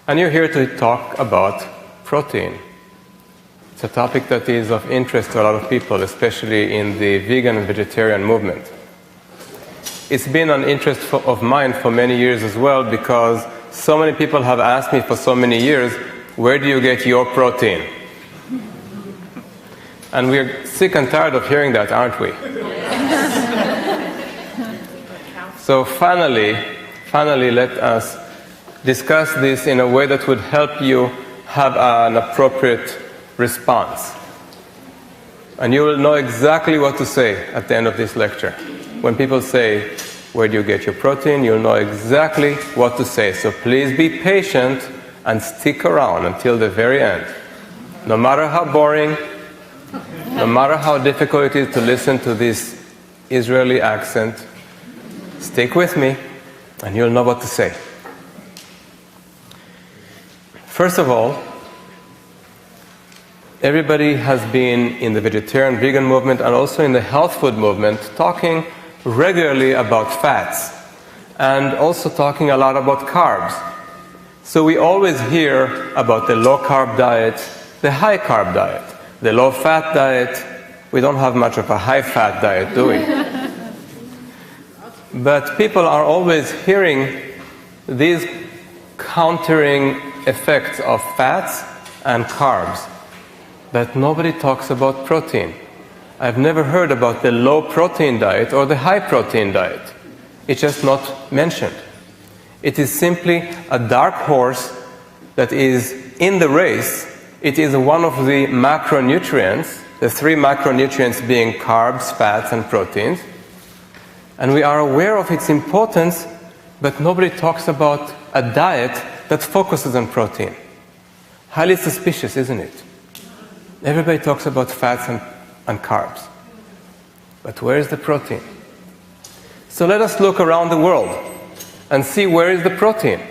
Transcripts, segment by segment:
And you're here to talk about protein. It's a topic that is of interest to a lot of people, especially in the vegan and vegetarian movement. It's been an interest of mine for many years as well, because so many people have asked me for so many years, where do you get your protein? And we're sick and tired of hearing that, aren't we? So finally, let us discuss this in a way that would help you have an appropriate response. And you will know exactly what to say at the end of this lecture. When people say, where do you get your protein? You'll know exactly what to say. So please be patient and stick around until the very end. No matter how boring, no matter how difficult it is to listen to this Israeli accent, stick with me and you'll know what to say. First of all, everybody has been in the vegetarian vegan movement and also in the health food movement talking regularly about fats and also talking a lot about carbs. So we always hear about the low-carb diet, the high-carb diet, the low-fat diet. We don't have much of a high-fat diet, do we? But people are always hearing these countering effects of fats and carbs, but nobody talks about protein. I've never heard about the low-protein diet or the high-protein diet. It's just not mentioned. It is simply a dark horse that is in the race. It is one of the macronutrients, the three macronutrients being carbs, fats, and proteins. And we are aware of its importance, but nobody talks about a diet that focuses on protein. Highly suspicious, isn't it? Everybody talks about fats and carbs. But where is the protein? So let us look around the world and see where is the protein.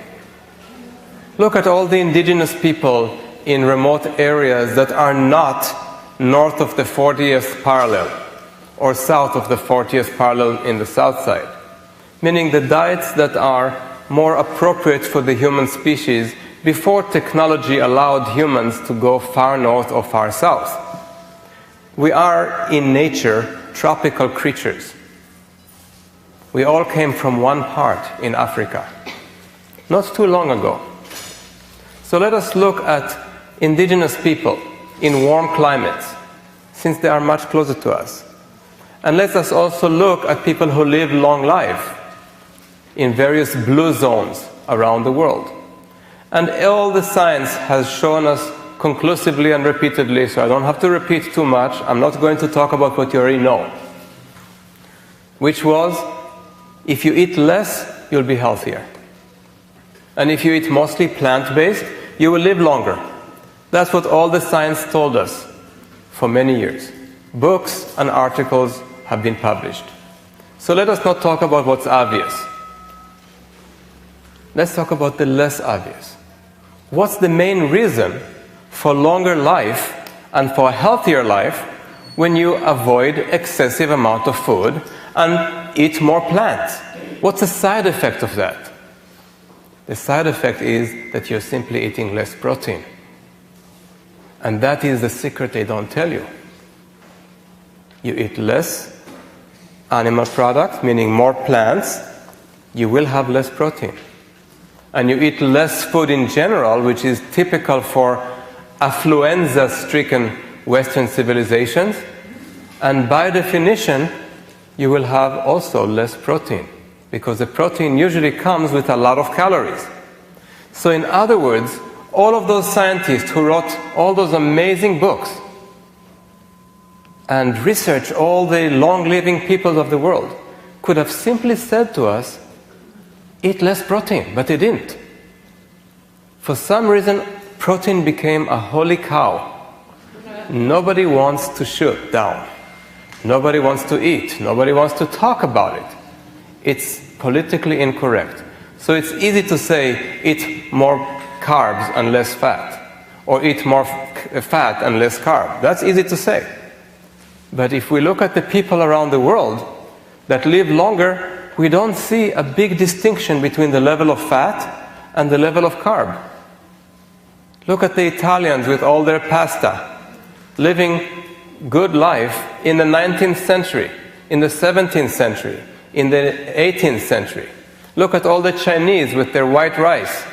Look at all the indigenous people in remote areas that are not north of the 40th parallel or south of the 40th parallel in the south side, meaning the diets that are more appropriate for the human species before technology allowed humans to go far north or far south. We are, in nature, tropical creatures. We all came from one part in Africa, not too long ago. So let us look at indigenous people in warm climates, since they are much closer to us. And let us also look at people who live long life in various blue zones around the world. And all the science has shown us conclusively and repeatedly, so I don't have to repeat too much. I'm not going to talk about what you already know, which was, if you eat less, you'll be healthier. And if you eat mostly plant-based, you will live longer. That's what all the science told us for many years. Books and articles have been published. So let us not talk about what's obvious. Let's talk about the less obvious. What's the main reason for longer life and for a healthier life when you avoid excessive amount of food and eat more plants? What's the side effect of that? The side effect is that you're simply eating less protein. And that is the secret they don't tell you. You eat less animal products, meaning more plants, you will have less protein. And you eat less food in general, which is typical for affluenza-stricken Western civilizations. And by definition, you will have also less protein, because the protein usually comes with a lot of calories. So in other words, all of those scientists who wrote all those amazing books and researched all the long-living people of the world could have simply said to us, eat less protein, but they didn't. For some reason, protein became a holy cow. Nobody wants to shoot down. Nobody wants to eat. Nobody wants to talk about it. It's politically incorrect. So it's easy to say, eat more carbs and less fat, or eat more fat and less carb. That's easy to say. But if we look at the people around the world that live longer, we don't see a big distinction between the level of fat and the level of carb. Look at the Italians with all their pasta, living good life in the 19th century, in the 17th century, in the 18th century. Look at all the Chinese with their white rice,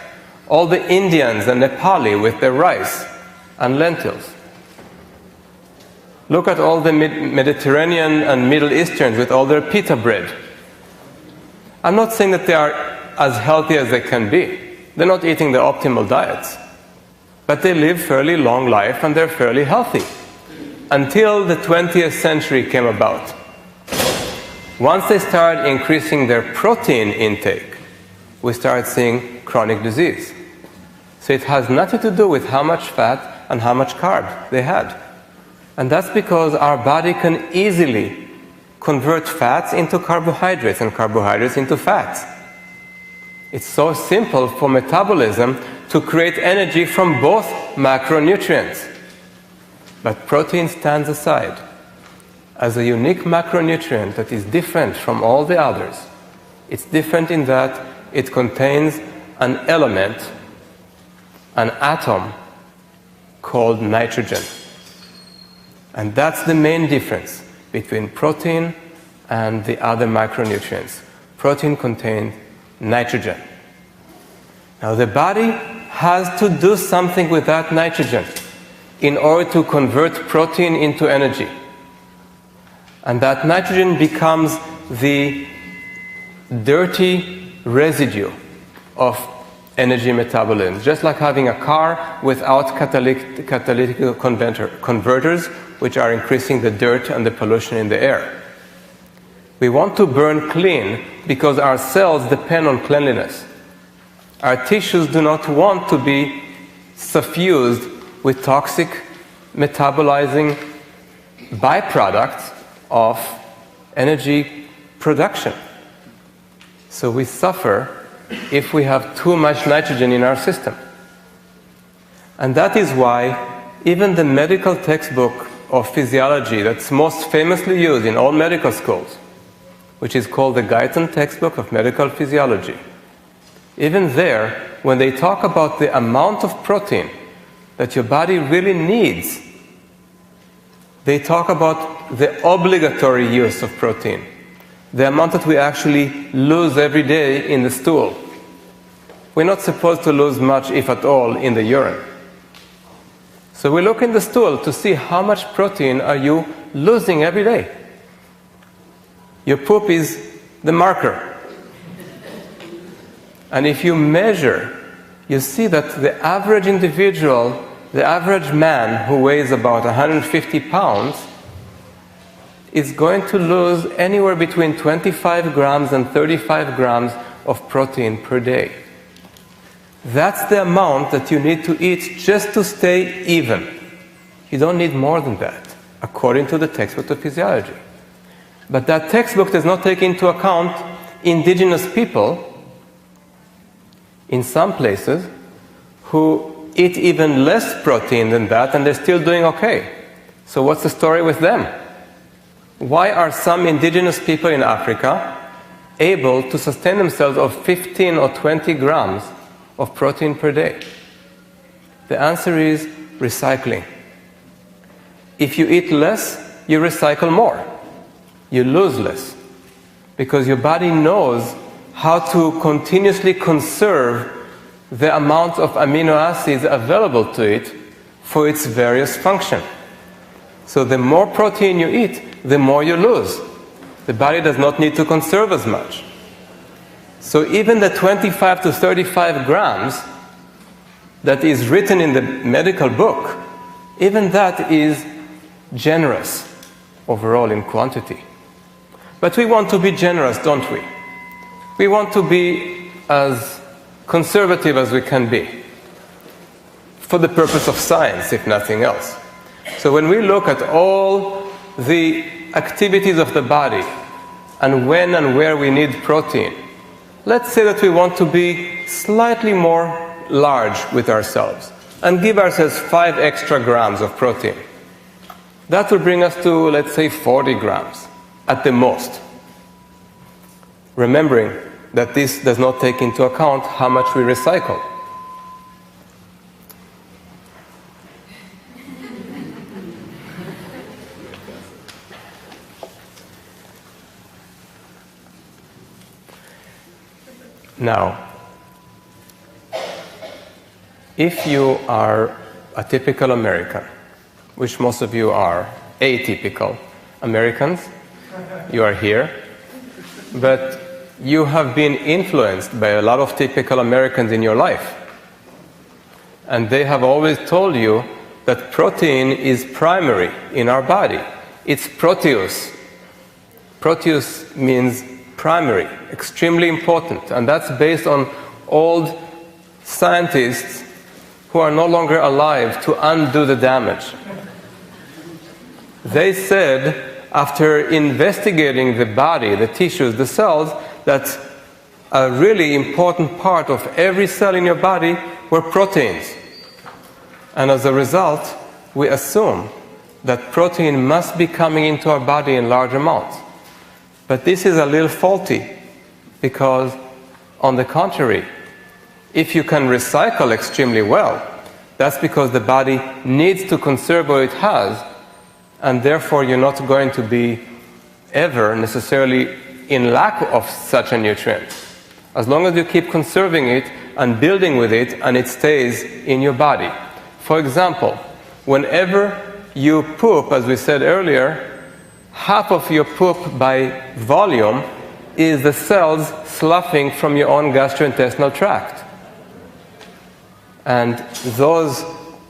all the Indians and Nepali with their rice and lentils. Look at all the Mediterranean and Middle Easterns with all their pita bread. I'm not saying that they are as healthy as they can be. They're not eating the optimal diets. But they live fairly long life and they're fairly healthy. Until the 20th century came about. Once they started increasing their protein intake, we started seeing chronic disease. So it has nothing to do with how much fat and how much carb they had. And that's because our body can easily convert fats into carbohydrates and carbohydrates into fats. It's so simple for metabolism to create energy from both macronutrients. But protein stands aside as a unique macronutrient that is different from all the others. It's different in that it contains an element, an atom, called nitrogen. And that's the main difference between protein and the other macronutrients. Protein contains nitrogen. Now the body has to do something with that nitrogen in order to convert protein into energy. And that nitrogen becomes the dirty residue of energy metabolism. Just like having a car without catalytic converters, which are increasing the dirt and the pollution in the air. We want to burn clean because our cells depend on cleanliness. Our tissues do not want to be suffused with toxic metabolizing byproducts of energy production. So we suffer if we have too much nitrogen in our system. And that is why even the medical textbook of physiology that's most famously used in all medical schools, which is called the Guyton Textbook of Medical Physiology, even there, when they talk about the amount of protein that your body really needs, they talk about the obligatory use of protein, the amount that we actually lose every day in the stool. We're not supposed to lose much, if at all, in the urine. So we look in the stool to see how much protein are you losing every day. Your poop is the marker. And if you measure, you see that the average individual, the average man who weighs about 150 pounds, is going to lose anywhere between 25 grams and 35 grams of protein per day. That's the amount that you need to eat just to stay even. You don't need more than that, according to the textbook of physiology. But that textbook does not take into account indigenous people in some places who eat even less protein than that and they're still doing okay. So what's the story with them? Why are some indigenous people in Africa able to sustain themselves of 15 or 20 grams of protein per day? The answer is recycling. If you eat less, you recycle more. You lose less. Because your body knows how to continuously conserve the amount of amino acids available to it for its various function. So the more protein you eat, the more you lose. The body does not need to conserve as much. So even the 25 to 35 grams that is written in the medical book, even that is generous overall in quantity. But we want to be generous, don't we? We want to be as conservative as we can be, for the purpose of science, if nothing else. So when we look at all the activities of the body and when and where we need protein, let's say that we want to be slightly more large with ourselves and give ourselves 5 extra grams of protein. That will bring us to, let's say, 40 grams at the most. Remembering that this does not take into account how much we recycle. Now, if you are a typical American, which most of you are atypical Americans, you are here, but you have been influenced by a lot of typical Americans in your life. And they have always told you that protein is primary in our body. It's proteus. Proteus means primary, extremely important. And that's based on old scientists who are no longer alive to undo the damage. They said, after investigating the body, the tissues, the cells, that a really important part of every cell in your body were proteins. And as a result, we assume that protein must be coming into our body in large amounts. But this is a little faulty, because on the contrary, if you can recycle extremely well, that's because the body needs to conserve what it has, and therefore you're not going to be ever necessarily in lack of such a nutrient. As long as you keep conserving it and building with it, and it stays in your body. For example, whenever you poop, as we said earlier, half of your poop by volume is the cells sloughing from your own gastrointestinal tract. And those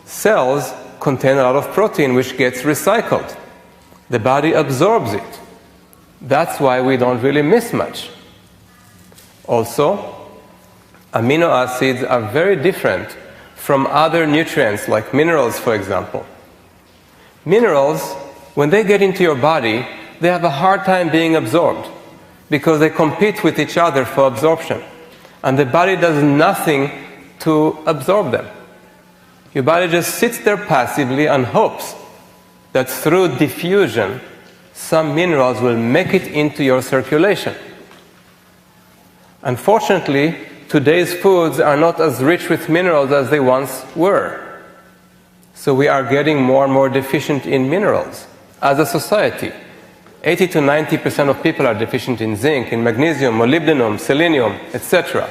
cells contain a lot of protein which gets recycled. The body absorbs it. That's why we don't really miss much. Also, amino acids are very different from other nutrients like minerals, for example. Minerals, when they get into your body, they have a hard time being absorbed because they compete with each other for absorption. And the body does nothing to absorb them. Your body just sits there passively and hopes that through diffusion, some minerals will make it into your circulation. Unfortunately, today's foods are not as rich with minerals as they once were. So we are getting more and more deficient in minerals as a society. 80 to 90% of people are deficient in zinc, in magnesium, molybdenum, selenium, etc.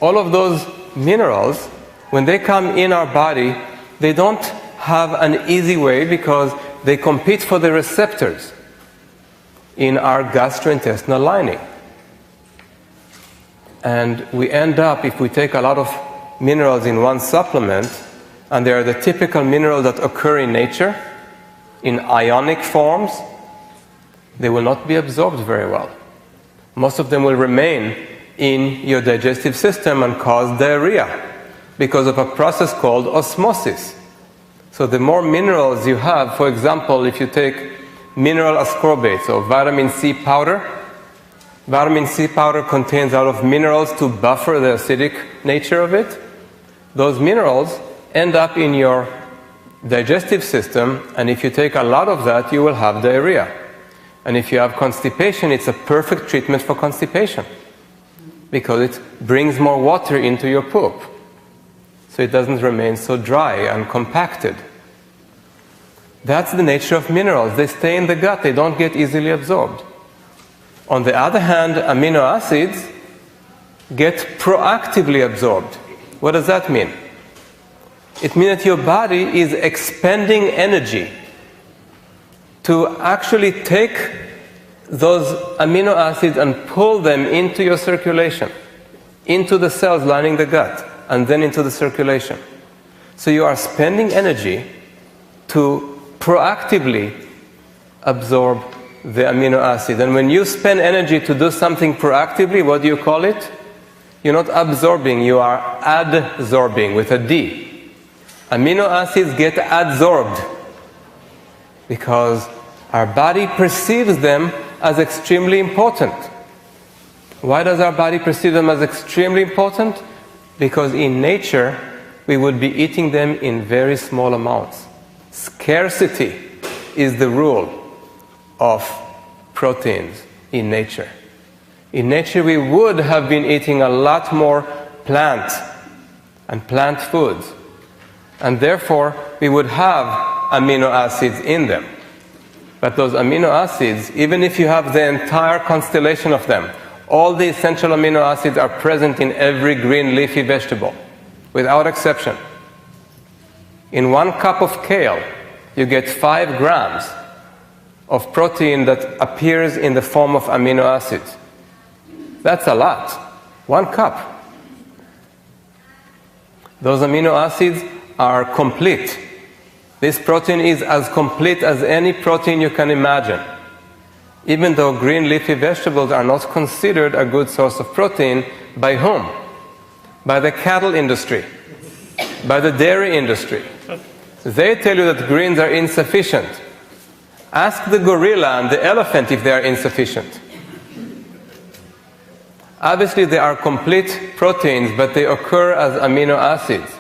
All of those minerals, when they come in our body, they don't have an easy way because they compete for the receptors in our gastrointestinal lining. And we end up, if we take a lot of minerals in one supplement, and they are the typical minerals that occur in nature, in ionic forms, they will not be absorbed very well. Most of them will remain in your digestive system and cause diarrhea because of a process called osmosis. So the more minerals you have, for example, if you take mineral ascorbates or vitamin C powder, vitamin C powder contains a lot of minerals to buffer the acidic nature of it. Those minerals end up in your digestive system, and if you take a lot of that, you will have diarrhea. And if you have constipation, it's a perfect treatment for constipation because it brings more water into your poop, so it doesn't remain so dry and compacted. That's the nature of minerals. They stay in the gut, they don't get easily absorbed. On the other hand, amino acids get proactively absorbed. What does that mean? It means that your body is expending energy to actually take those amino acids and pull them into your circulation, into the cells lining the gut, and then into the circulation. So you are spending energy to proactively absorb the amino acid. And when you spend energy to do something proactively, what do you call it? You're not absorbing, you are adsorbing with a D. Amino acids get adsorbed because our body perceives them as extremely important. Why does our body perceive them as extremely important? Because in nature, we would be eating them in very small amounts. Scarcity is the rule of proteins in nature. In nature, we would have been eating a lot more plant and plant foods. And therefore, we would have amino acids in them. But those amino acids, even if you have the entire constellation of them, All the essential amino acids are present in every green leafy vegetable, without exception. In 1 cup of kale, you get 5 grams of protein that appears in the form of amino acids. That's a lot. 1 cup. Those amino acids are complete. This protein is as complete as any protein you can imagine. Even though green leafy vegetables are not considered a good source of protein, by whom? By the cattle industry, by the dairy industry. They tell you that greens are insufficient. Ask the gorilla and the elephant if they are insufficient. Obviously they are complete proteins, but they occur as amino acids,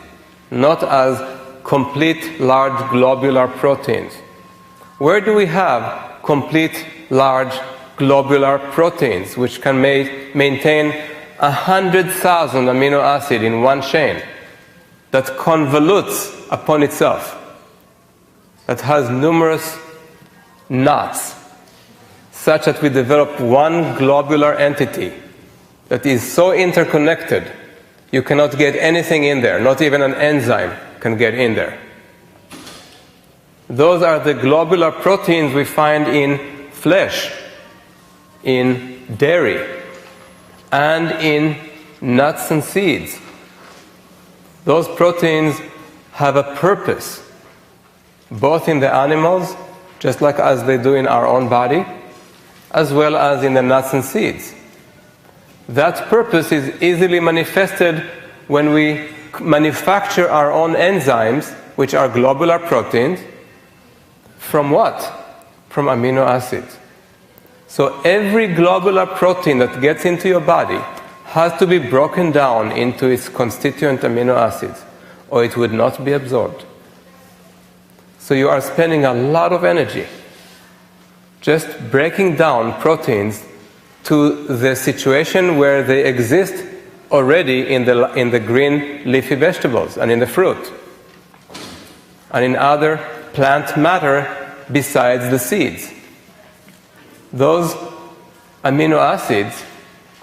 not as complete large globular proteins. Where do we have complete large globular proteins which can maintain 100,000 amino acids in one chain, that convolutes upon itself, that has numerous knots, such that we develop one globular entity that is so interconnected you cannot get anything in there, not even an enzyme can get in there. Those are the globular proteins we find in flesh, in dairy, and in nuts and seeds. Those proteins have a purpose, both in the animals, just like as they do in our own body, as well as in the nuts and seeds. That purpose is easily manifested when we manufacture our own enzymes, which are globular proteins. From what? From amino acids. So every globular protein that gets into your body has to be broken down into its constituent amino acids, or it would not be absorbed. So you are spending a lot of energy just breaking down proteins to the situation where they exist already in the green leafy vegetables and in the fruit and in other plant matter besides the seeds. Those amino acids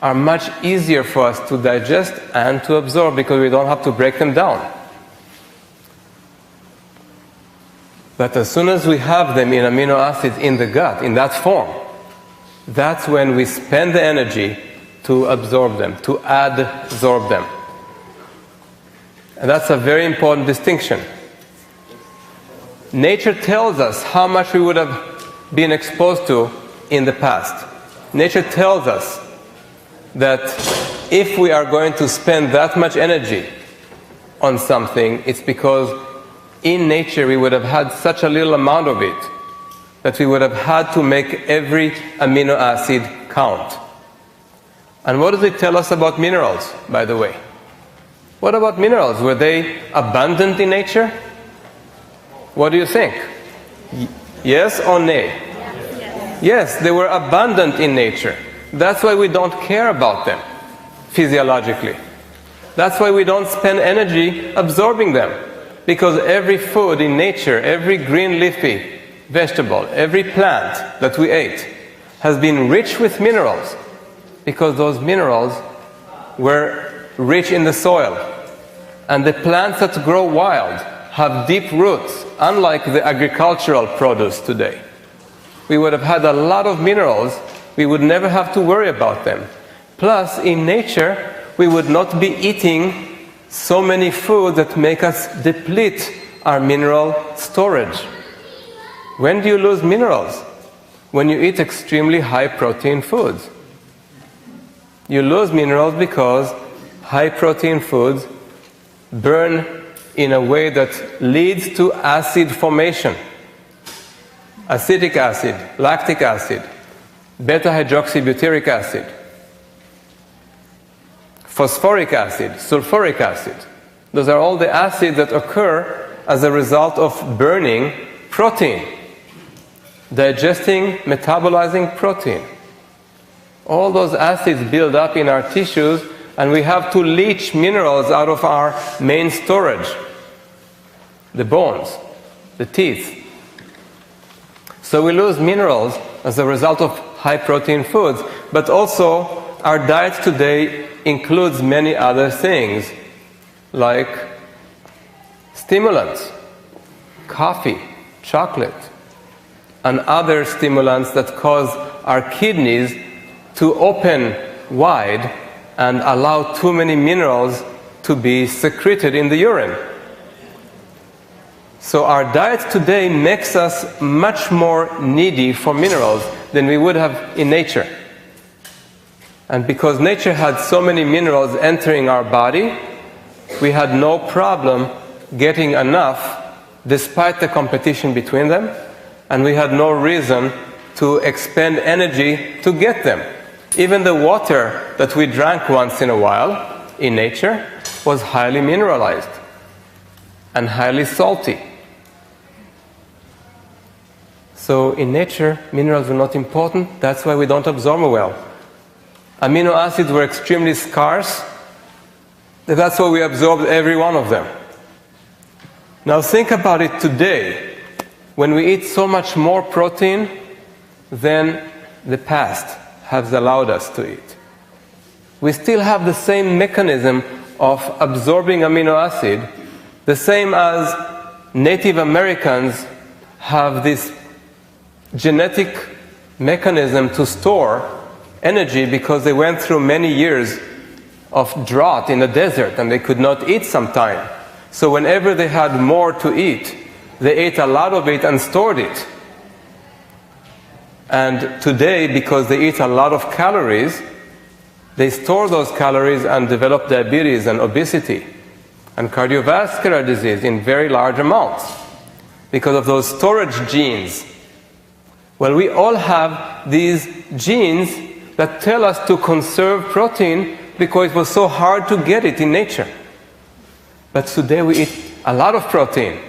are much easier for us to digest and to absorb because we don't have to break them down. But as soon as we have them in amino acids in the gut, in that form, that's when we spend the energy to absorb them, to adsorb them. And that's a very important distinction. Nature tells us how much we would have been exposed to in the past. Nature tells us that if we are going to spend that much energy on something, it's because in nature we would have had such a little amount of it that we would have had to make every amino acid count. And what does it tell us about minerals, by the way? What about minerals? Were they abundant in nature? What do you think? Yes or nay? Yes, they were abundant in nature. That's why we don't care about them physiologically. That's why we don't spend energy absorbing them. Because every food in nature, every green leafy vegetable, every plant that we ate has been rich with minerals, because those minerals were rich in the soil. And the plants that grow wild have deep roots, unlike the agricultural produce today. We would have had a lot of minerals, we would never have to worry about them. Plus, in nature, we would not be eating so many foods that make us deplete our mineral storage. When do you lose minerals? When you eat extremely high protein foods. You lose minerals because high protein foods burn in a way that leads to acid formation. Acetic acid, lactic acid, beta-hydroxybutyric acid, phosphoric acid, sulfuric acid. Those are all the acids that occur as a result of burning protein, digesting, metabolizing protein. All those acids build up in our tissues, and we have to leach minerals out of our main storage, the bones, the teeth. So we lose minerals as a result of high protein foods, but also our diet today includes many other things, like stimulants, coffee, chocolate, and other stimulants that cause our kidneys to open wide and allow too many minerals to be secreted in the urine. So our diet today makes us much more needy for minerals than we would have in nature. And because nature had so many minerals entering our body, we had no problem getting enough despite the competition between them, and we had no reason to expend energy to get them. Even the water that we drank once in a while in nature was highly mineralized and highly salty. So in nature, minerals were not important. That's why we don't absorb well. Amino acids were extremely scarce. That's why we absorbed every one of them. Now think about it today, when we eat so much more protein than the past has allowed us to eat. We still have the same mechanism of absorbing amino acid, the same as Native Americans have this genetic mechanism to store energy because they went through many years of drought in the desert and they could not eat sometime. So whenever they had more to eat, they ate a lot of it and stored it. And today, because they eat a lot of calories, they store those calories and develop diabetes and obesity and cardiovascular disease in very large amounts because of those storage genes. Well, we all have these genes that tell us to conserve protein because it was so hard to get it in nature. But today we eat a lot of protein.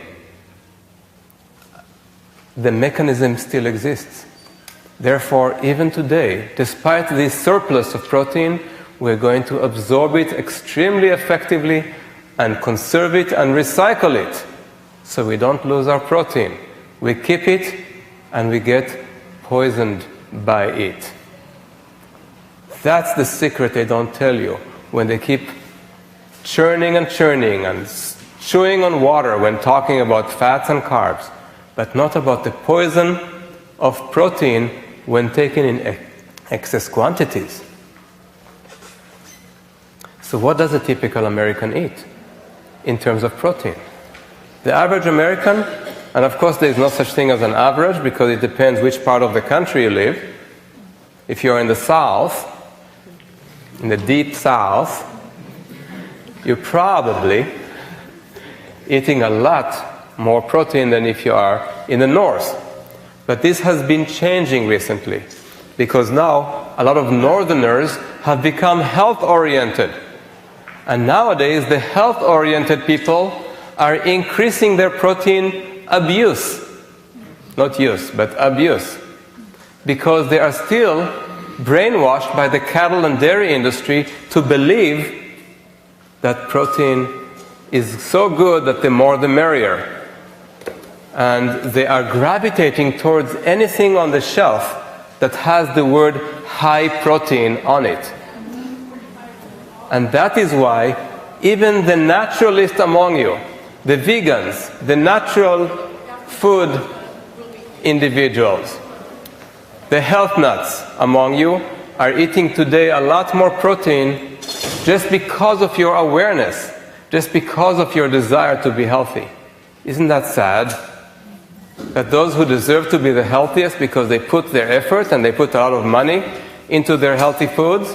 The mechanism still exists. Therefore, even today, despite this surplus of protein, we're going to absorb it extremely effectively and conserve it and recycle it so we don't lose our protein. We keep it and we get poisoned by it. That's the secret they don't tell you when they keep churning and churning and chewing on water when talking about fats and carbs, but not about the poison of protein when taken in excess quantities. So what does a typical American eat in terms of protein? The average American, and of course there is no such thing as an average because it depends which part of the country you live. If you're in the South, in the deep South, you're probably eating a lot more protein than if you are in the North. But this has been changing recently because now a lot of Northerners have become health-oriented. And nowadays the health-oriented people are increasing their protein abuse. Not use, but abuse. Because they are still brainwashed by the cattle and dairy industry to believe that protein is so good that the more the merrier. And they are gravitating towards anything on the shelf that has the word high protein on it. And that is why even the naturalists among you, the vegans, the natural food individuals, the health nuts among you are eating today a lot more protein just because of your awareness, just because of your desire to be healthy. Isn't that sad? That those who deserve to be the healthiest because they put their effort and they put a lot of money into their healthy foods,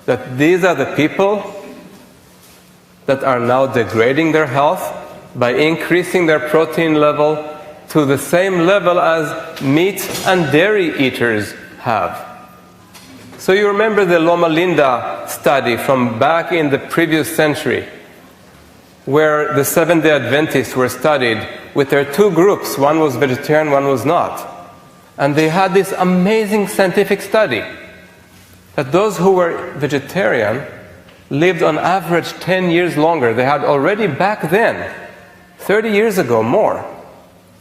that these are the people that are now degrading their health by increasing their protein level to the same level as meat and dairy eaters have. So you remember the Loma Linda study from back in the previous century, where the Seventh-day Adventists were studied with their two groups. One was vegetarian, one was not. And they had this amazing scientific study that those who were vegetarian lived on average 10 years longer. They had already back then, 30 years ago, more.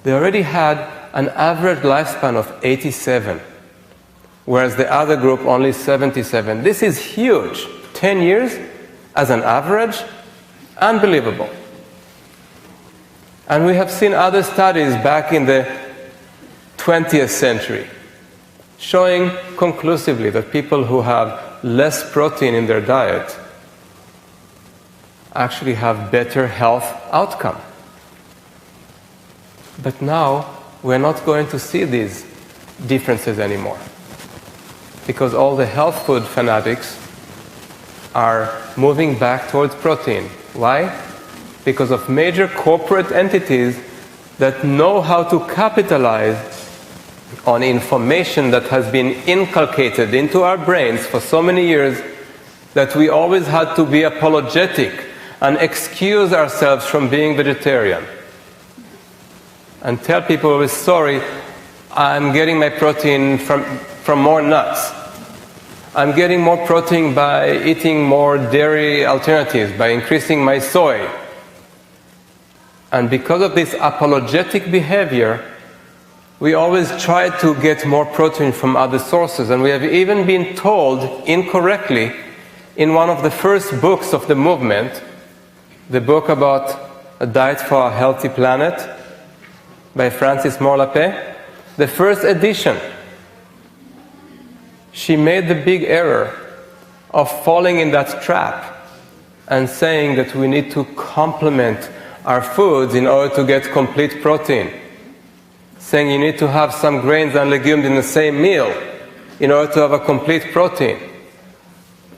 They already had an average lifespan of 87. whereas the other group only 77. This is huge. 10 years as an average, unbelievable. And we have seen other studies back in the 20th century showing conclusively that people who have less protein in their diet actually have better health outcome. But now we're not going to see these differences anymore, because all the health food fanatics are moving back towards protein. Why? Because of major corporate entities that know how to capitalize on information that has been inculcated into our brains for so many years that we always had to be apologetic and excuse ourselves from being vegetarian and tell people, we're sorry, I'm getting my protein from more nuts. I'm getting more protein by eating more dairy alternatives, by increasing my soy. And because of this apologetic behavior, we always try to get more protein from other sources. And we have even been told incorrectly in one of the first books of the movement, the book about a diet for a healthy planet by Frances Moore Lappé, the first edition, she made the big error of falling in that trap and saying that we need to complement our foods in order to get complete protein. Saying you need to have some grains and legumes in the same meal in order to have a complete protein,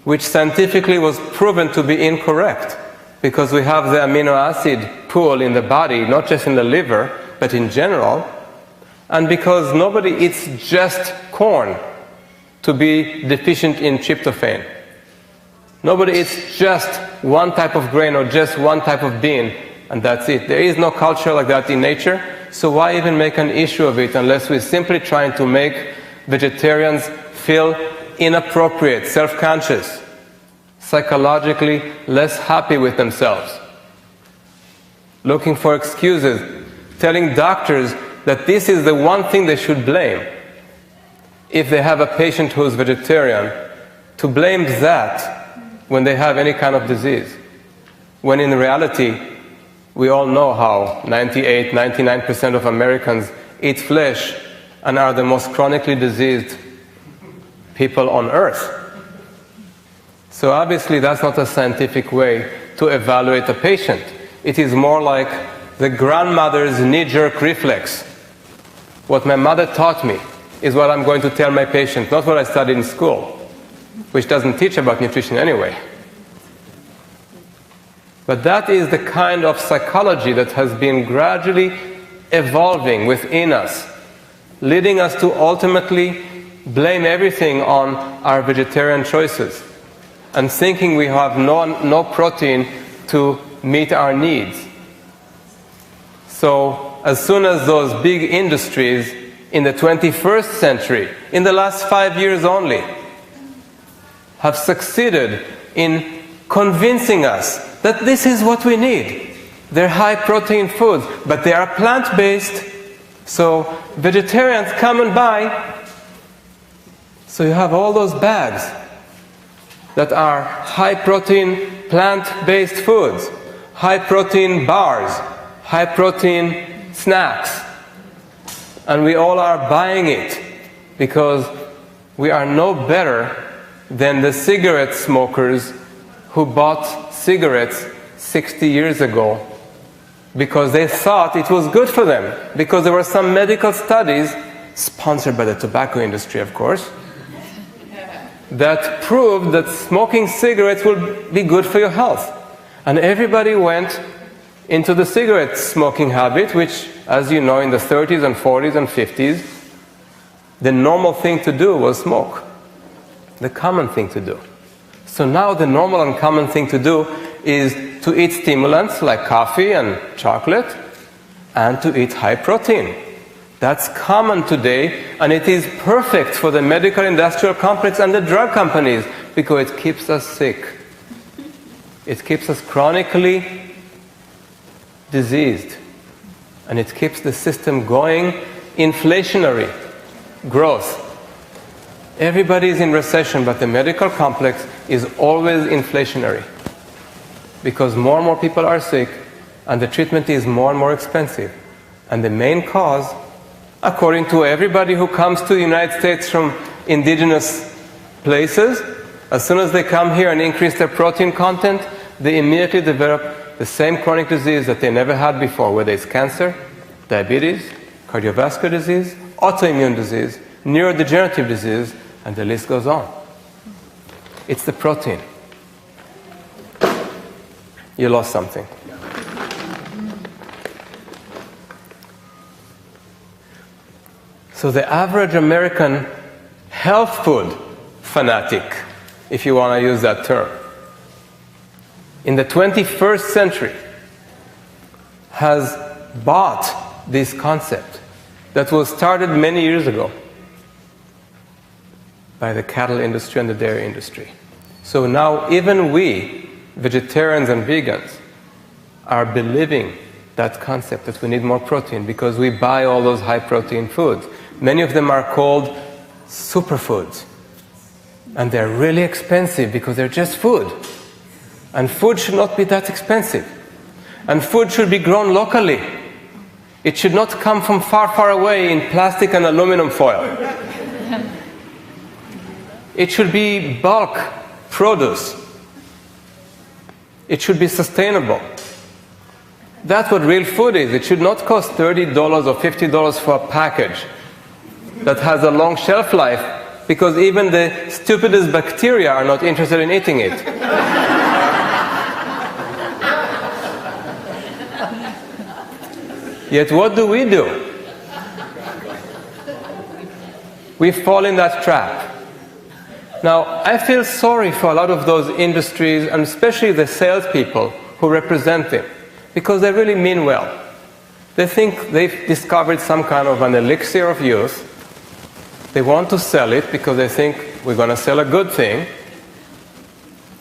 which scientifically was proven to be incorrect, because we have the amino acid pool in the body, not just in the liver, but in general, and because nobody eats just corn to be deficient in tryptophan. Nobody eats just one type of grain or just one type of bean, and that's it. There is no culture like that in nature, so why even make an issue of it unless we're simply trying to make vegetarians feel inappropriate, self-conscious, psychologically less happy with themselves, looking for excuses, telling doctors that this is the one thing they should blame if they have a patient who is vegetarian, to blame that when they have any kind of disease, when in reality we all know how 98-99% of Americans eat flesh and are the most chronically diseased people on earth. So obviously that's not a scientific way to evaluate a patient. It is more like the grandmother's knee-jerk reflex. What my mother taught me is what I'm going to tell my patient, not what I studied in school, which doesn't teach about nutrition anyway. But that is the kind of psychology that has been gradually evolving within us, leading us to ultimately blame everything on our vegetarian choices and thinking we have no protein to meet our needs. So as soon as those big industries in the 21st century, in the last 5 years only, have succeeded in convincing us that this is what we need. They're high protein foods, but they are plant-based, so vegetarians come and buy. So you have all those bags that are high protein plant-based foods, high protein bars, high protein snacks, and we all are buying it because we are no better than the cigarette smokers who bought cigarettes 60 years ago because they thought it was good for them, because there were some medical studies, sponsored by the tobacco industry of course, that proved that smoking cigarettes will be good for your health. And everybody went into the cigarette smoking habit, which, as you know, in the 30s and 40s and 50s, the normal thing to do was smoke. The common thing to do. So now the normal and common thing to do is to eat stimulants like coffee and chocolate and to eat high protein. That's common today, and it is perfect for the medical industrial complex and the drug companies because it keeps us sick. It keeps us chronically diseased, and it keeps the system going inflationary growth. Everybody is in recession, but the medical complex is always inflationary because more and more people are sick and the treatment is more and more expensive. And the main cause, according to everybody who comes to the United States from indigenous places, as soon as they come here and increase their protein content, they immediately develop the same chronic disease that they never had before, whether it's cancer, diabetes, cardiovascular disease, autoimmune disease, neurodegenerative disease, and the list goes on. It's the protein. You lost something. So the average American health food fanatic, if you want to use that term, in the 21st century has bought this concept that was started many years ago by the cattle industry and the dairy industry. So now even we, vegetarians and vegans, are believing that concept that we need more protein because we buy all those high protein foods. Many of them are called superfoods. And they're really expensive because they're just food. And food should not be that expensive. And food should be grown locally. It should not come from far, far away in plastic and aluminum foil. It should be bulk produce. It should be sustainable. That's what real food is. It should not cost $30 or $50 for a package that has a long shelf life because even the stupidest bacteria are not interested in eating it. Yet what do? We fall in that trap. Now, I feel sorry for a lot of those industries, and especially the salespeople who represent them, because they really mean well. They think they've discovered some kind of an elixir of youth. They want to sell it because they think we're going to sell a good thing,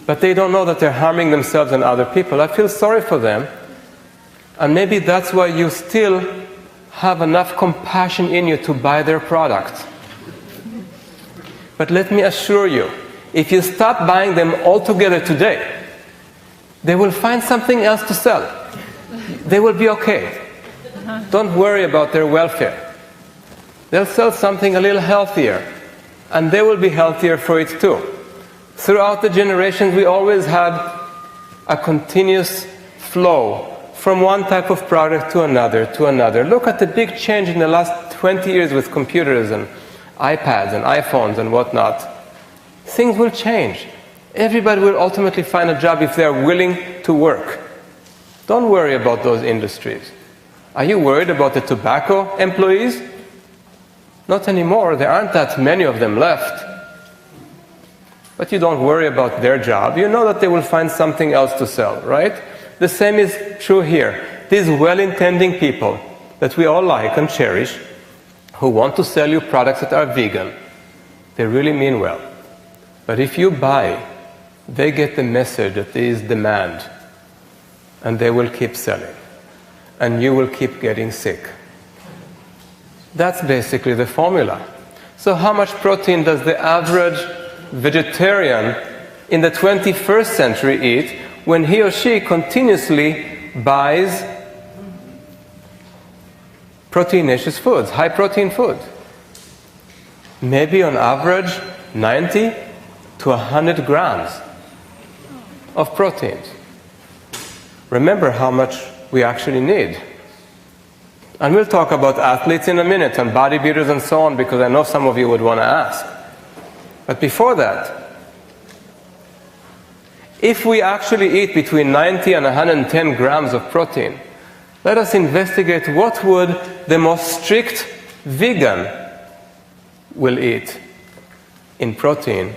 but they don't know that they're harming themselves and other people. I feel sorry for them, and maybe that's why you still have enough compassion in you to buy their product. But let me assure you, if you stop buying them altogether today, they will find something else to sell. They will be okay. Don't worry about their welfare. They'll sell something a little healthier, and they will be healthier for it too. Throughout the generations, we always had a continuous flow from one type of product to another to another. Look at the big change in the last 20 years with computers and iPads and iPhones and whatnot. Things will change. Everybody will ultimately find a job if they are willing to work. Don't worry about those industries. Are you worried about the tobacco employees? Not anymore. There aren't that many of them left. But you don't worry about their job. You know that they will find something else to sell, right? The same is true here. These well-intending people that we all like and cherish, who want to sell you products that are vegan, they really mean well. But if you buy, they get the message that there is demand, and they will keep selling, and you will keep getting sick. That's basically the formula. So how much protein does the average vegetarian in the 21st century eat when he or she continuously buys proteinaceous foods, high protein foods? Maybe on average 90 to 100 grams of proteins. Remember how much we actually need. And we'll talk about athletes in a minute and bodybuilders and so on, because I know some of you would want to ask. But before that, if we actually eat between 90 and 110 grams of protein, let us investigate what would the most strict vegan will eat in protein,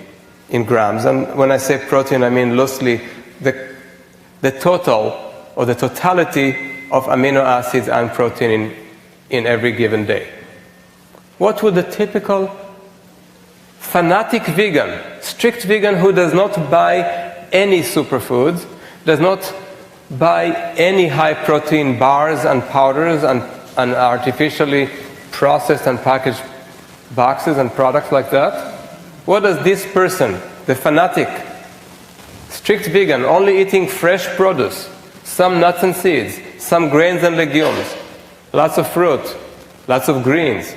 in grams. And when I say protein, I mean loosely the total or the totality of amino acids and protein in every given day. What would the typical fanatic vegan, strict vegan who does not buy any superfoods, does not buy any high protein bars and powders and artificially processed and packaged boxes and products like that, What does this person, the fanatic, strict vegan, only eating fresh produce, some nuts and seeds, some grains and legumes, lots of fruit, lots of greens,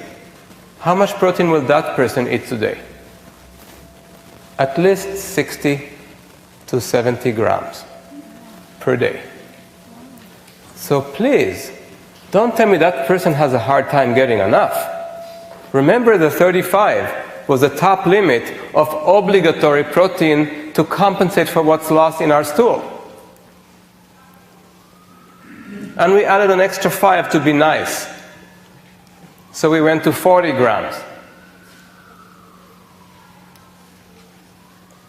how much protein will that person eat today? At least 60 to 70 grams per day. So please, don't tell me that person has a hard time getting enough. Remember, the 35 was the top limit of obligatory protein to compensate for what's lost in our stool. And we added an extra 5 to be nice. So we went to 40 grams.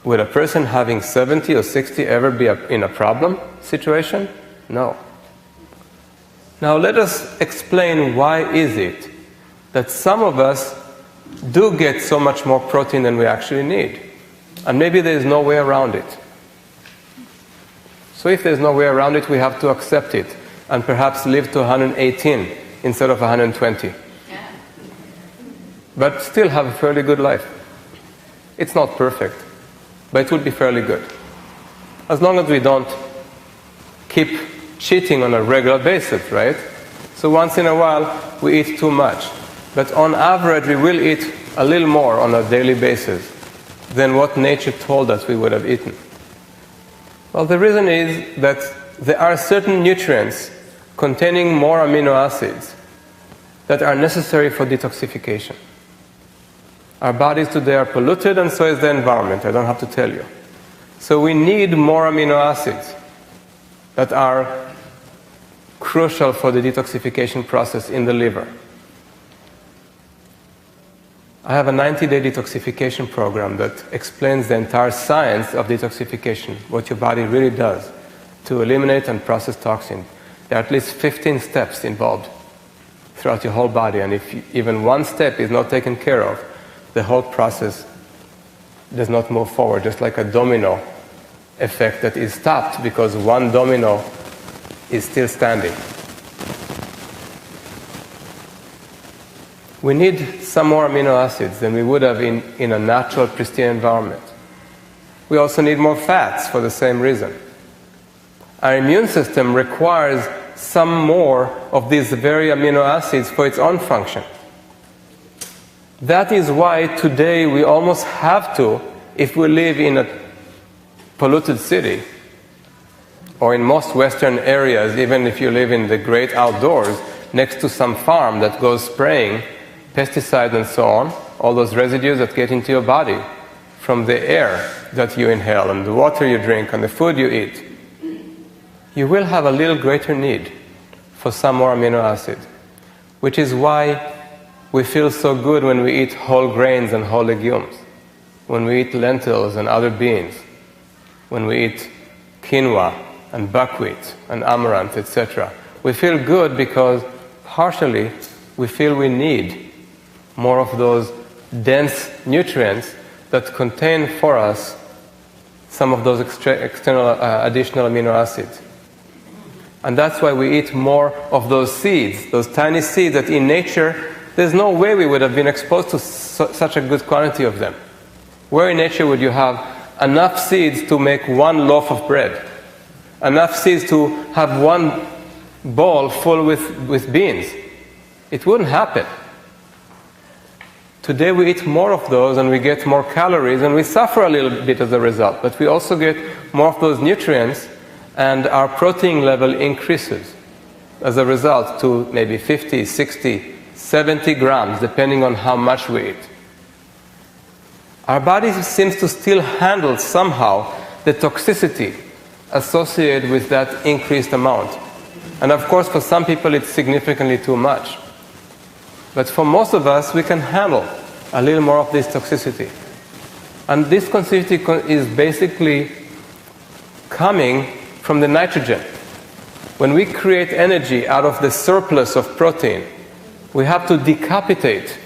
Would a person having 70 or 60 ever be in a problem situation? No. Now let us explain why is it that some of us do get so much more protein than we actually need. And maybe there is no way around it. So if there's no way around it, we have to accept it and perhaps live to 118 instead of 120. But still have a fairly good life. It's not perfect, but it would be fairly good. As long as we don't keep cheating on a regular basis, right? So once in a while we eat too much. But on average we will eat a little more on a daily basis than what nature told us we would have eaten. Well, the reason is that there are certain nutrients containing more amino acids that are necessary for detoxification. Our bodies today are polluted, and so is the environment. I don't have to tell you. So we need more amino acids that are crucial for the detoxification process in the liver. I have a 90-day detoxification program that explains the entire science of detoxification, what your body really does to eliminate and process toxins. There are at least 15 steps involved throughout your whole body, and if even one step is not taken care of, the whole process does not move forward, just like a domino effect that is stopped because one domino is still standing. We need some more amino acids than we would have in a natural, pristine environment. We also need more fats for the same reason. Our immune system requires some more of these very amino acids for its own function. That is why today we almost have to, if we live in a polluted city, or in most Western areas, even if you live in the great outdoors, next to some farm that goes spraying pesticides and so on, all those residues that get into your body from the air that you inhale and the water you drink and the food you eat, you will have a little greater need for some more amino acids, which is why we feel so good when we eat whole grains and whole legumes, when we eat lentils and other beans, when we eat quinoa and buckwheat and amaranth, etc. We feel good because partially we feel we need more of those dense nutrients that contain for us some of those external additional amino acids. And that's why we eat more of those seeds, those tiny seeds that in nature there's no way we would have been exposed to such a good quantity of them. Where in nature would you have enough seeds to make one loaf of bread? Enough seeds to have one bowl full with beans? It wouldn't happen. Today we eat more of those and we get more calories and we suffer a little bit as a result, but we also get more of those nutrients and our protein level increases as a result to maybe 50, 60, 70 grams, depending on how much we eat. Our body seems to still handle somehow the toxicity associated with that increased amount. And of course, for some people it's significantly too much. But for most of us, we can handle a little more of this toxicity. And this toxicity is basically coming from the nitrogen. When we create energy out of the surplus of protein, we have to decapitate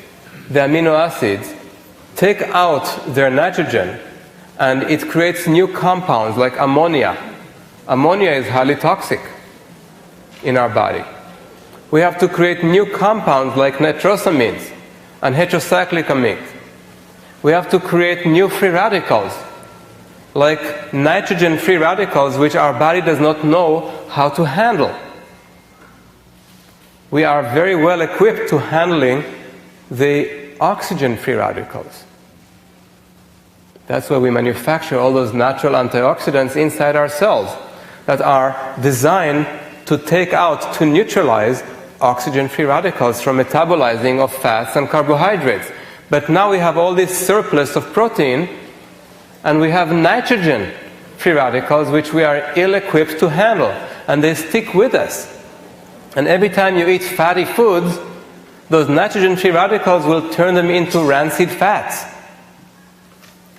the amino acids, take out their nitrogen, and it creates new compounds like ammonia. Ammonia is highly toxic in our body. We have to create new compounds like nitrosamines and heterocyclic amines. We have to create new free radicals, like nitrogen free radicals, which our body does not know how to handle. We are very well equipped to handling the oxygen free radicals. That's why we manufacture all those natural antioxidants inside our cells that are designed to take out, to neutralize oxygen free radicals from metabolizing of fats and carbohydrates. But now we have all this surplus of protein, and we have nitrogen free radicals which we are ill-equipped to handle, and they stick with us. And every time you eat fatty foods, those nitrogen free radicals will turn them into rancid fats.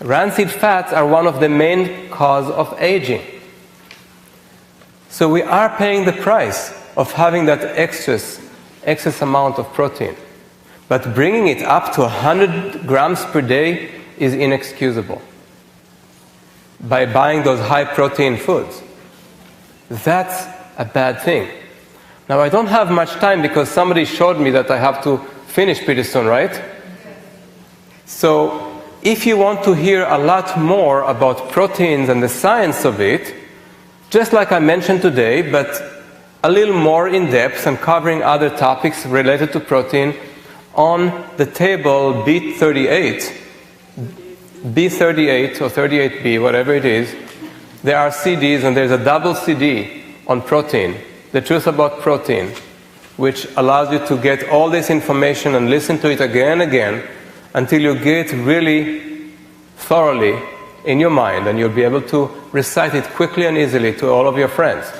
Rancid fats are one of the main cause of aging. So we are paying the price of having that excess amount of protein. But bringing it up to 100 grams per day is inexcusable by buying those high protein foods. That's a bad thing. Now I don't have much time because somebody showed me that I have to finish pretty soon, right? So if you want to hear a lot more about proteins and the science of it, just like I mentioned today, but a little more in depth and covering other topics related to protein, on the table B38 or 38B, whatever it is, there are CDs, and there's a double CD on protein, the truth about protein, which allows you to get all this information and listen to it again and again until you get really thoroughly in your mind, and you'll be able to recite it quickly and easily to all of your friends.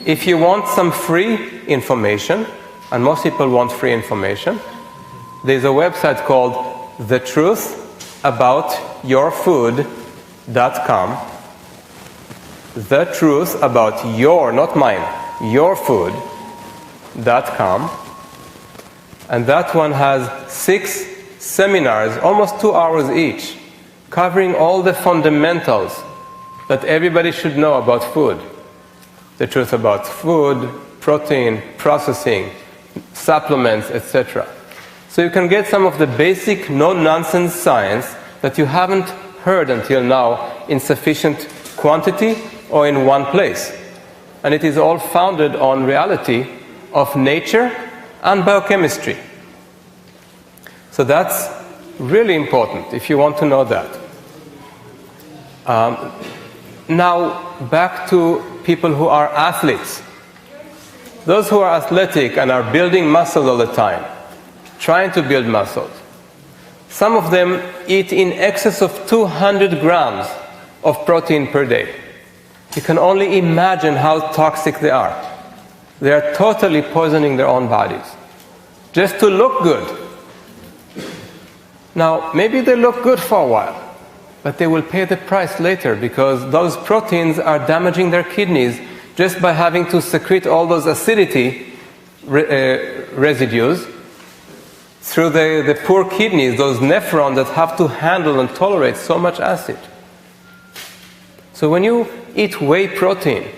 If you want some free information, and most people want free information, there's a website called thetruthaboutyourfood.com. The truth about your, not mine, yourfood.com. And that one has 6 seminars, almost 2 hours each, covering all the fundamentals that everybody should know about food. The truth about food, protein, processing, supplements, etc. So you can get some of the basic no-nonsense science that you haven't heard until now in sufficient quantity or in one place. And it is all founded on reality of nature and biochemistry. So that's really important if you want to know that. Now back to people who are athletes. Those who are athletic and are building muscle all the time, trying to build muscles. Some of them eat in excess of 200 grams of protein per day. You can only imagine how toxic they are. They are totally poisoning their own bodies, just to look good. Now, maybe they look good for a while, but they will pay the price later, because those proteins are damaging their kidneys just by having to secrete all those acidity residues through the poor kidneys, those nephrons that have to handle and tolerate so much acid. So when you eat whey protein,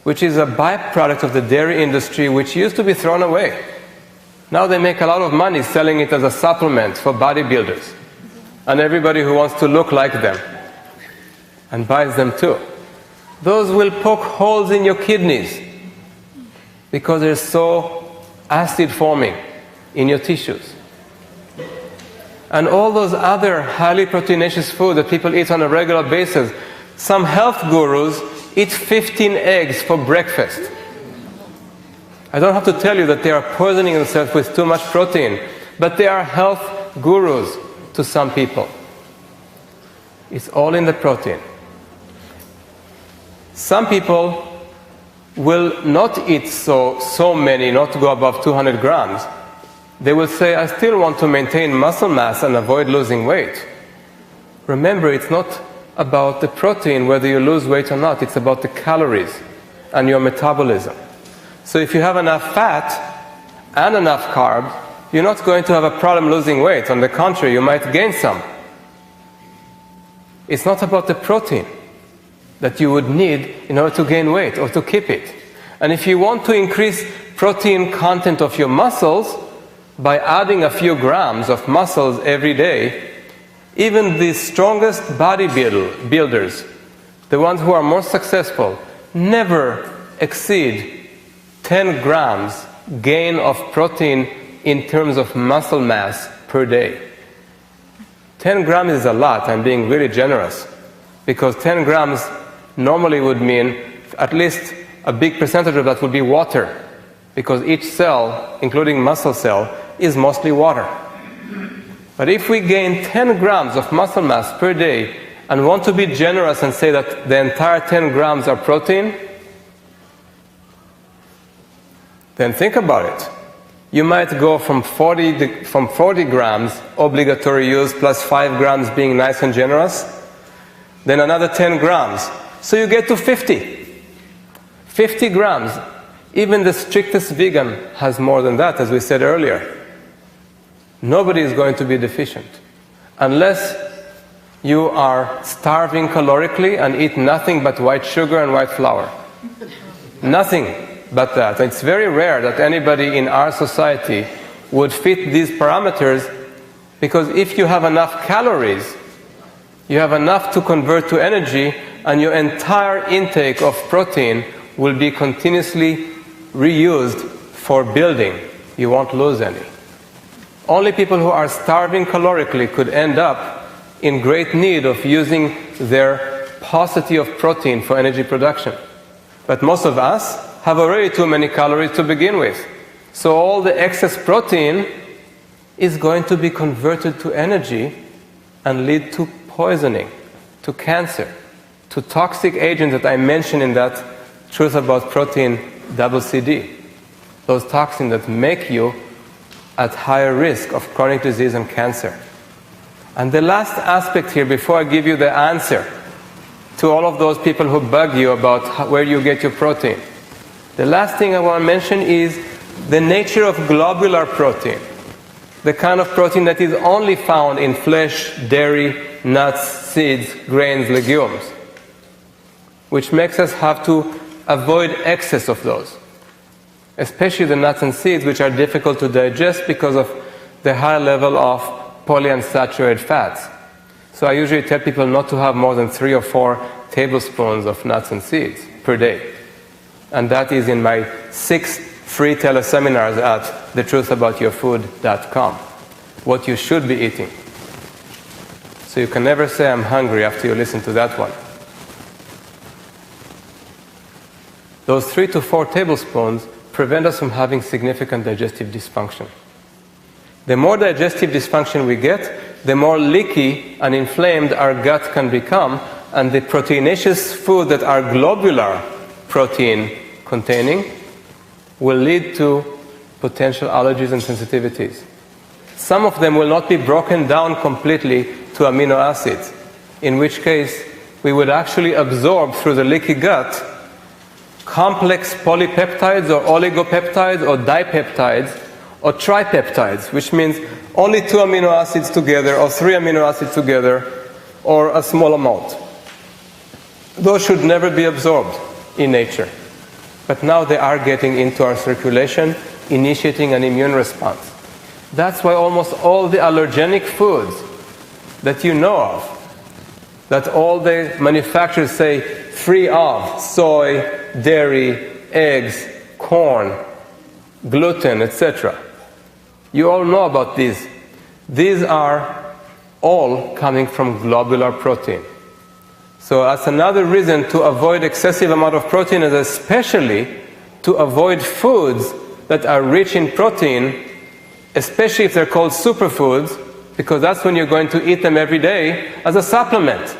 which is a byproduct of the dairy industry, which used to be thrown away, now they make a lot of money selling it as a supplement for bodybuilders and everybody who wants to look like them and buys them too. Those will poke holes in your kidneys because they're so acid forming in your tissues. And all those other highly proteinaceous food that people eat on a regular basis, some health gurus eat 15 eggs for breakfast. I don't have to tell you that they are poisoning themselves with too much protein, but they are health gurus to some people. It's all in the protein. Some people will not eat so many, not to go above 200 grams. They will say, I still want to maintain muscle mass and avoid losing weight. Remember, it's not about the protein, whether you lose weight or not. It's about the calories and your metabolism. So if you have enough fat and enough carbs, you're not going to have a problem losing weight. On the contrary, you might gain some. It's not about the protein that you would need in order to gain weight or to keep it. And if you want to increase protein content of your muscles, by adding a few grams of muscles every day, even the strongest bodybuilders, the ones who are most successful, never exceed 10 grams gain of protein in terms of muscle mass per day. 10 grams is a lot. I'm being really generous, because 10 grams normally would mean at least a big percentage of that would be water, because each cell, including muscle cell, is mostly water. But if we gain 10 grams of muscle mass per day and want to be generous and say that the entire 10 grams are protein, then think about it. You might go from 40 grams obligatory use plus 5 grams being nice and generous, then another 10 grams. So you get to 50. 50 grams. Even the strictest vegan has more than that, as we said earlier. Nobody is going to be deficient. Unless you are starving calorically and eat nothing but white sugar and white flour. Nothing but that. It's very rare that anybody in our society would fit these parameters, because if you have enough calories, you have enough to convert to energy, and your entire intake of protein will be continuously reused for building. You won't lose any. Only people who are starving calorically could end up in great need of using their paucity of protein for energy production. But most of us have already too many calories to begin with. So all the excess protein is going to be converted to energy and lead to poisoning, to cancer, to toxic agents that I mentioned in that Truth About Protein CD. Those toxins that make you at higher risk of chronic disease and cancer. And the last aspect here, before I give you the answer to all of those people who bug you about where you get your protein, the last thing I want to mention is the nature of globular protein. The kind of protein that is only found in flesh, dairy, nuts, seeds, grains, legumes, which makes us have to avoid excess of those, especially the nuts and seeds, which are difficult to digest because of the high level of polyunsaturated fats. So I usually tell people not to have more than 3 or 4 tablespoons of nuts and seeds per day. And that is in my 6 free teleseminars at thetruthaboutyourfood.com. What you should be eating. So you can never say I'm hungry after you listen to that one. Those 3 to 4 tablespoons prevent us from having significant digestive dysfunction. The more digestive dysfunction we get, the more leaky and inflamed our gut can become, and the proteinaceous food that are globular protein containing will lead to potential allergies and sensitivities. Some of them will not be broken down completely to amino acids, in which case we would actually absorb through the leaky gut complex polypeptides or oligopeptides or dipeptides or tripeptides, which means only 2 amino acids together or 3 amino acids together or a small amount. Those should never be absorbed in nature. But now they are getting into our circulation, initiating an immune response. That's why almost all the allergenic foods that you know of, that all the manufacturers say free of soy, dairy, eggs, corn, gluten, etc. You all know about these. These are all coming from globular protein. So that's another reason to avoid excessive amount of protein, and especially to avoid foods that are rich in protein, especially if they're called superfoods, because that's when you're going to eat them every day as a supplement.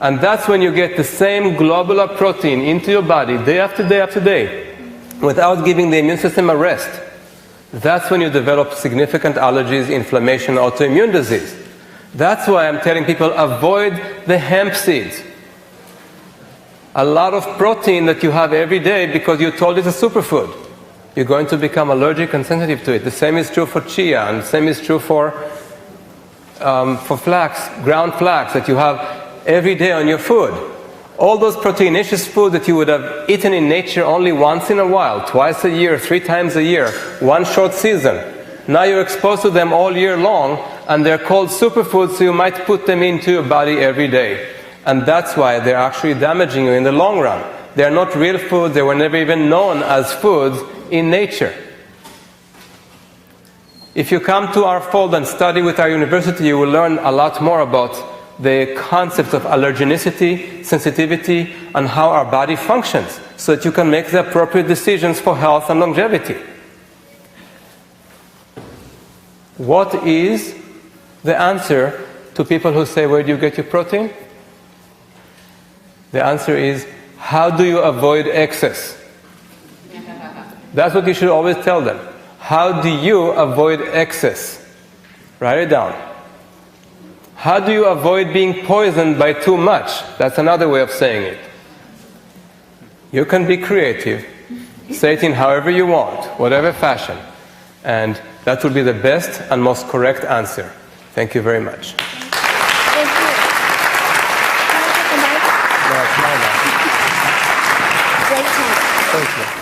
And that's when you get the same globular protein into your body day after day after day without giving the immune system a rest. That's when you develop significant allergies, inflammation, autoimmune disease. That's why I'm telling people avoid the hemp seeds. A lot of protein that you have every day because you're told it's a superfood. You're going to become allergic and sensitive to it. The same is true for chia, and the same is true for flax, ground flax that you have every day on your food. All those proteinaceous food that you would have eaten in nature only once in a while, twice a year, 3 times a year, one short season. Now you're exposed to them all year long, and they're called superfoods, so you might put them into your body every day. And that's why they're actually damaging you in the long run. They're not real foods. They were never even known as foods in nature. If you come to our fold and study with our university, you will learn a lot more about the concepts of allergenicity, sensitivity, and how our body functions, so that you can make the appropriate decisions for health and longevity. What is the answer to people who say, where do you get your protein? The answer is, how do you avoid excess? That's what you should always tell them. How do you avoid excess? Write it down. How do you avoid being poisoned by too much? That's another way of saying it. You can be creative. Say it in however you want, whatever fashion. And that will be the best and most correct answer. Thank you very much. Thank you. No, it's mine now. Great talk. Thank you.